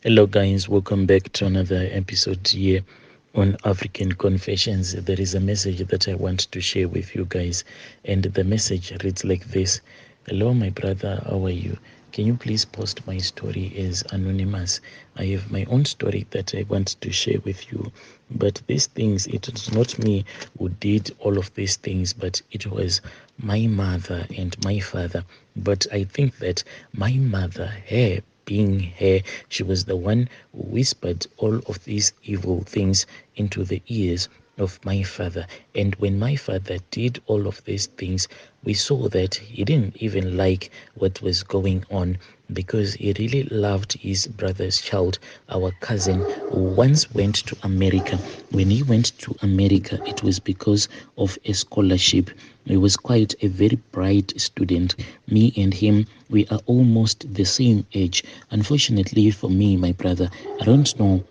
Hello, guys. Welcome back to another episode here on African Confessions. There is a message that I want to share with you guys, and the message reads like this. Hello, my brother. How are you? Can you please post my story as anonymous? I have my own story that I want to share with you. But these things, it is not me who did all of these things, but it was my mother and my father. But I think that my mother, her being her, she was the one who whispered all of these evil things into the ears of my father. And when my father did all of these things, we saw that he didn't even like what was going on, because he really loved his brother's child, our cousin, who once went to America. When he went to America, it was because of a scholarship. He was quite a very bright student. Me and him, we are almost the same age. Unfortunately for me, my brother, I don't know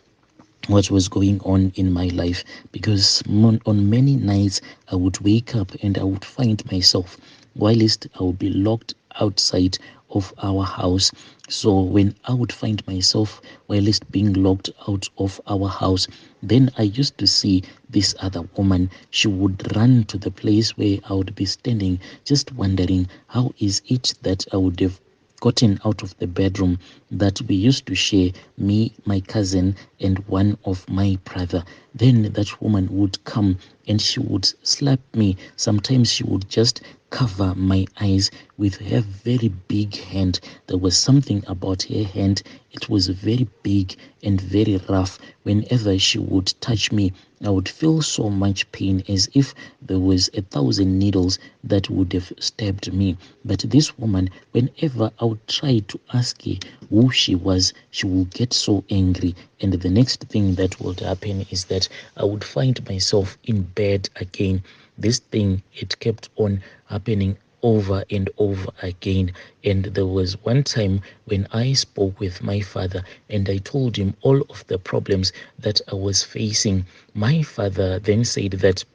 what was going on in my life, because on many nights I would wake up and I would find myself, whilst I would be locked outside of our house. So when I would find myself whilst being locked out of our house, then I used to see this other woman. She would run to the place where I would be standing, just wondering how is it that I would have gotten out of the bedroom that we used to share, me, my cousin, and one of my brother. Then that woman would come and she would slap me. Sometimes she would just cover my eyes with her very big hand. There was something about her hand. It was very big and very rough. Whenever she would touch me, I would feel so much pain, as if there was 1,000 needles that would have stabbed me. But this woman, whenever I would try to ask her who she was, she would get so angry. And the next thing that would happen is that I would find myself in bed again. This thing, it kept on happening over and over again. And there was one time when I spoke with my father and I told him all of the problems that I was facing. My father then said that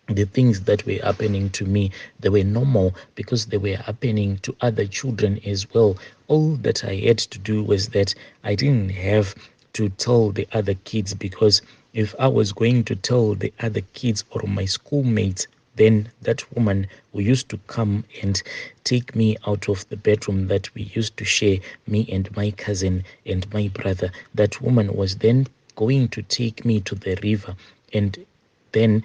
the things that were happening to me, they were normal, because they were happening to other children as well. All that I had to do was that I didn't have to tell the other kids, because if I was going to tell the other kids or my schoolmates, then that woman who used to come and take me out of the bedroom that we used to share, me and my cousin and my brother, that woman was then going to take me to the river, and then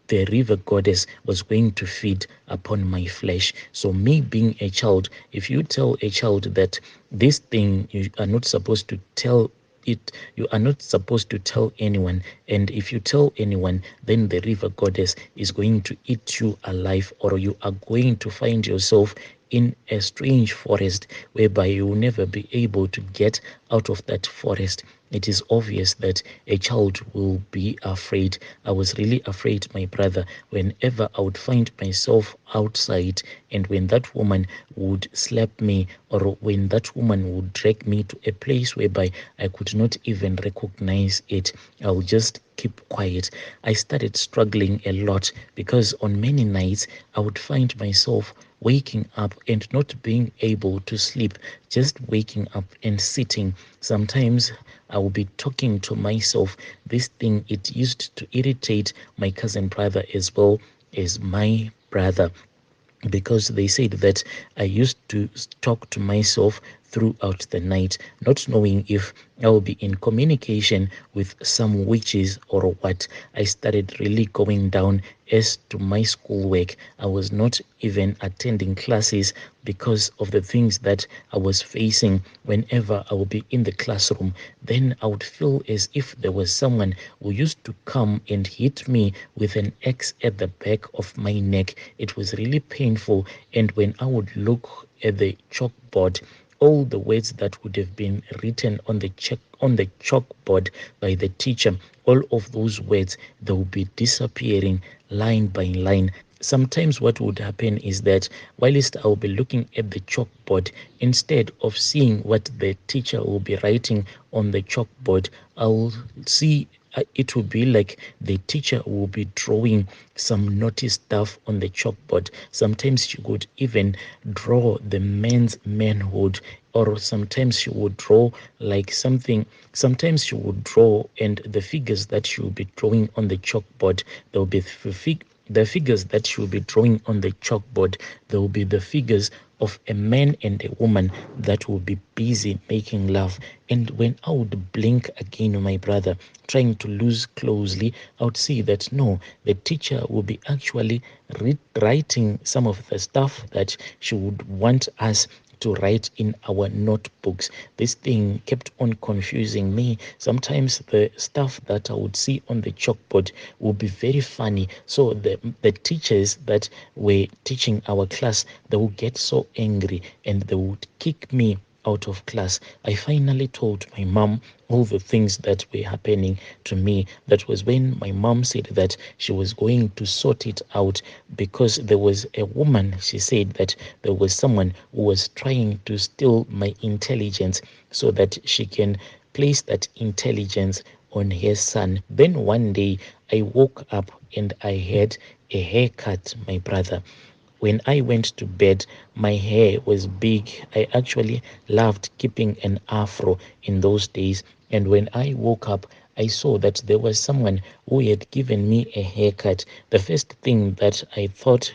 the river goddess was going to feed upon my flesh. So me being a child, if you tell a child that this thing, you are not supposed to tell it, you are not supposed to tell anyone, and if you tell anyone, then the river goddess is going to eat you alive, or you are going to find yourself in a strange forest whereby you will never be able to get out of that forest. It is obvious that a child will be afraid. I was really afraid, my brother, whenever I would find myself outside, and when that woman would slap me, or when that woman would drag me to a place whereby I could not even recognize it, I would just keep quiet. I started struggling a lot, because on many nights I would find myself waking up and not being able to sleep, just waking up and sitting. Sometimes I will be talking to myself. This thing, it used to irritate my cousin brother as well as my brother, because they said that I used to talk to myself throughout the night, not knowing if I will be in communication with some witches or what. I started really going down as to my schoolwork. I was not even attending classes because of the things that I was facing. Whenever I would be in the classroom, then I would feel as if there was someone who used to come and hit me with an axe at the back of my neck. It was really painful. And when I would look at the chalkboard, all the words that would have been written on the chalkboard by the teacher, all of those words, they will be disappearing line by line. Sometimes what would happen is that whilst I will be looking at the chalkboard, instead of seeing what the teacher will be writing on the chalkboard, I will see it will be like the teacher will be drawing some naughty stuff on the chalkboard. Sometimes she would even draw the man's manhood, or sometimes she would draw like something. Sometimes she would draw, and the figures that she will be drawing on the chalkboard, there will be the figures that she will be drawing on the chalkboard, there will be the figures of a man and a woman that will be busy making love. And when I would blink again, my brother, trying to lose closely, I would see that no, the teacher will be actually writing some of the stuff that she would want us to write in our notebooks. This thing kept on confusing me. Sometimes the stuff that I would see on the chalkboard would be very funny. So the teachers that were teaching our class, they would get so angry and they would kick me out of class. I finally told my mom all the things that were happening to me. That was when my mom said that she was going to sort it out, because there was a woman, she said that there was someone who was trying to steal my intelligence so that she can place that intelligence on her son. Then one day I woke up and I had a haircut, my brother. When I went to bed, my hair was big. I actually loved keeping an afro in those days. And when I woke up, I saw that there was someone who had given me a haircut. The first thing that I thought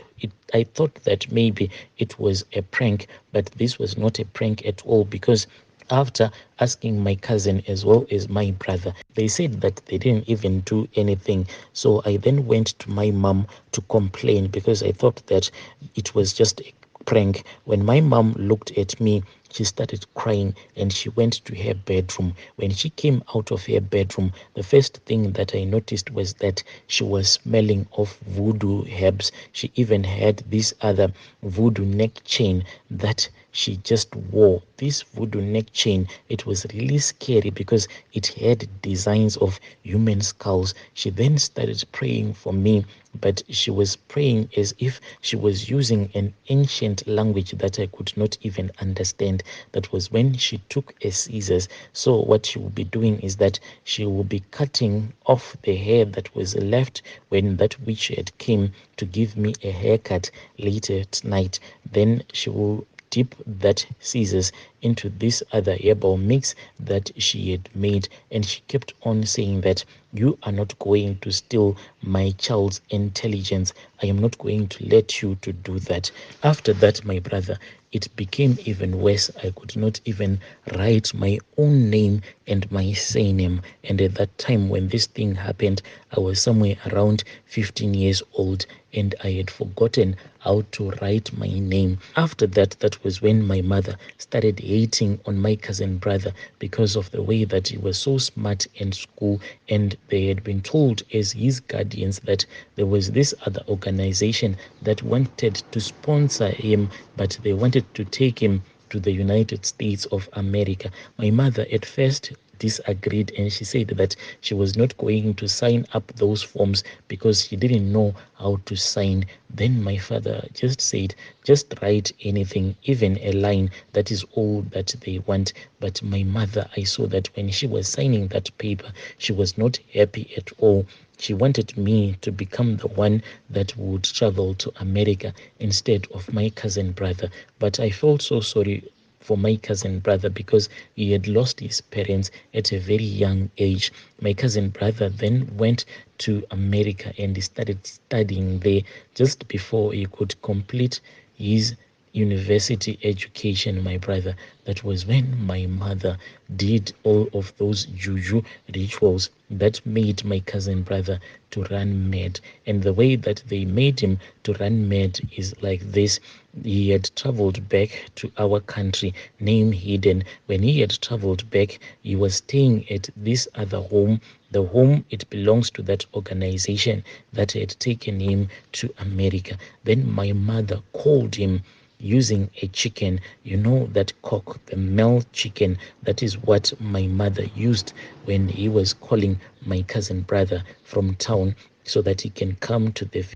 that maybe it was a prank, but this was not a prank at all, because after asking my cousin as well as my brother, they said that they didn't even do anything. So I then went to my mom to complain, because I thought that it was just a prank. When my mom looked at me, she started crying and she went to her bedroom. When she came out of her bedroom, the first thing that I noticed was that she was smelling of voodoo herbs. She even had this other voodoo neck chain that she just wore. This voodoo neck chain, it was really scary because it had designs of human skulls. She then started praying for me, but she was praying as if she was using an ancient language that I could not even understand. That was when she took a scissors. So what she will be doing is that she will be cutting off the hair that was left when that witch had came to give me a haircut later at night. Then she will dip that scissors into this other herbal mix that she had made, and she kept on saying that you are not going to steal my child's intelligence. I am not going to let you to do that. After that, my brother, it became even worse. I could not even write my own name and my surname. And at that time when this thing happened, I was somewhere around 15 years old, and I had forgotten how to write my name. After that, that was when my mother started hating on my cousin brother because of the way that he was so smart in school, and they had been told as his guardians that there was this other organization that wanted to sponsor him, but they wanted to take him to the United States of America. My mother at first disagreed, and she said that she was not going to sign up those forms because she didn't know how to sign. Then my father just said, just write anything, even a line, that is all that they want. But my mother, I saw that when she was signing that paper, she was not happy at all. She wanted me to become the one that would travel to America instead of my cousin brother. But I felt so sorry for my cousin brother because he had lost his parents at a very young age. My cousin brother then went to America and he started studying there just before he could complete his university education, my brother. That was when my mother did all of those juju rituals that made my cousin brother to run mad. And the way that they made him to run mad is like this. He had traveled back to our country, name hidden. When he had traveled back, he was staying at this other home. The home, it belongs to that organization that had taken him to America. Then my mother called him using a chicken, you know, that cock, the male chicken. That is what my mother used when he was calling my cousin brother from town so that he can come to the.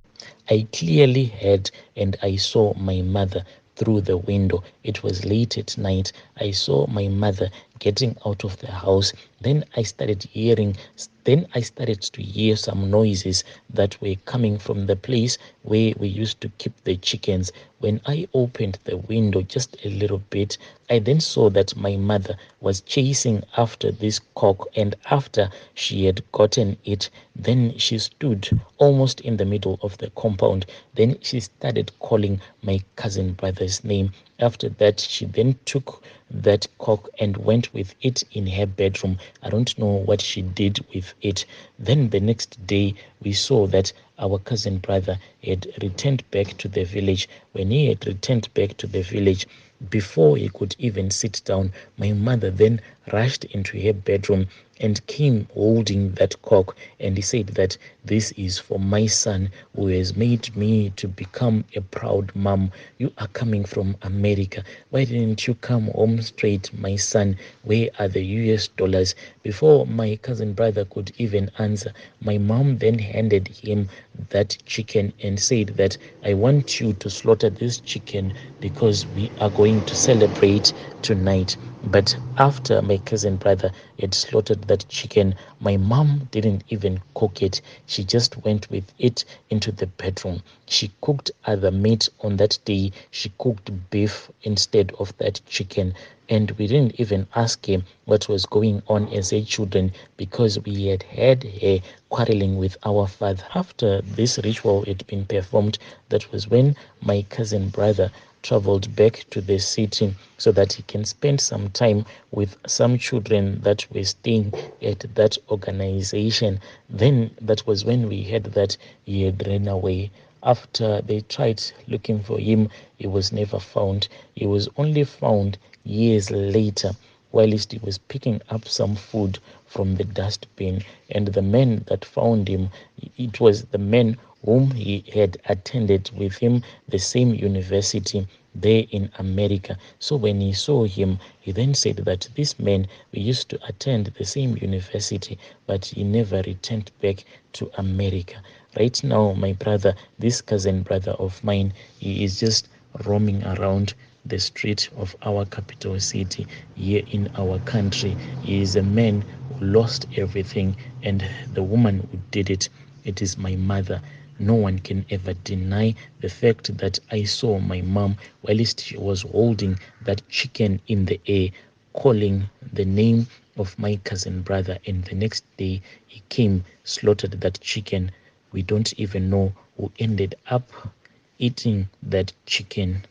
I clearly heard and I saw my mother through the window. It was late at night. I saw my mother getting out of the house. Then I started to hear some noises that were coming from the place where we used to keep the chickens. When I opened the window just a little bit, I then saw that my mother was chasing after this cock, and after she had gotten it, then she stood almost in the middle of the compound. Then she started calling my cousin brother's name. After that, she then took that cock and went with it in her bedroom. I don't know what she did with it. Then the next day, we saw that our cousin brother had returned back to the village. When he had returned back to the village, before he could even sit down, my mother then rushed into her bedroom and came holding that cock, and he said that this is for my son who has made me to become a proud mom. You are coming from America. Why didn't you come home straight, my son? Where are the US dollars? Before my cousin brother could even answer, my mom then handed him that chicken and said that I want you to slaughter this chicken because we are going to celebrate tonight. But after my cousin brother had slaughtered that chicken, my mom didn't even cook it. She just went with it into the bedroom. She cooked other meat on that day. She cooked beef instead of that chicken. And we didn't even ask him what was going on as a children because we had had her quarreling with our father. After this ritual had been performed, that was when my cousin brother traveled back to the city so that he can spend some time with some children that were staying at that organization. Then that was when we heard that he had ran away. After they tried looking for him, he was never found. He was only found years later whilst he was picking up some food from the dustbin. And the man that found him, it was the man whom he had attended with him the same university there in America. So when he saw him, he then said that this man, we used to attend the same university, but he never returned back to America. Right now, my brother, this cousin brother of mine, he is just roaming around the street of our capital city here in our country. He is a man who lost everything, and the woman who did it, it is my mother. No one can ever deny the fact that I saw my mom whilst she was holding that chicken in the air, calling the name of my cousin brother, and the next day he came, slaughtered that chicken. We don't even know who ended up eating that chicken.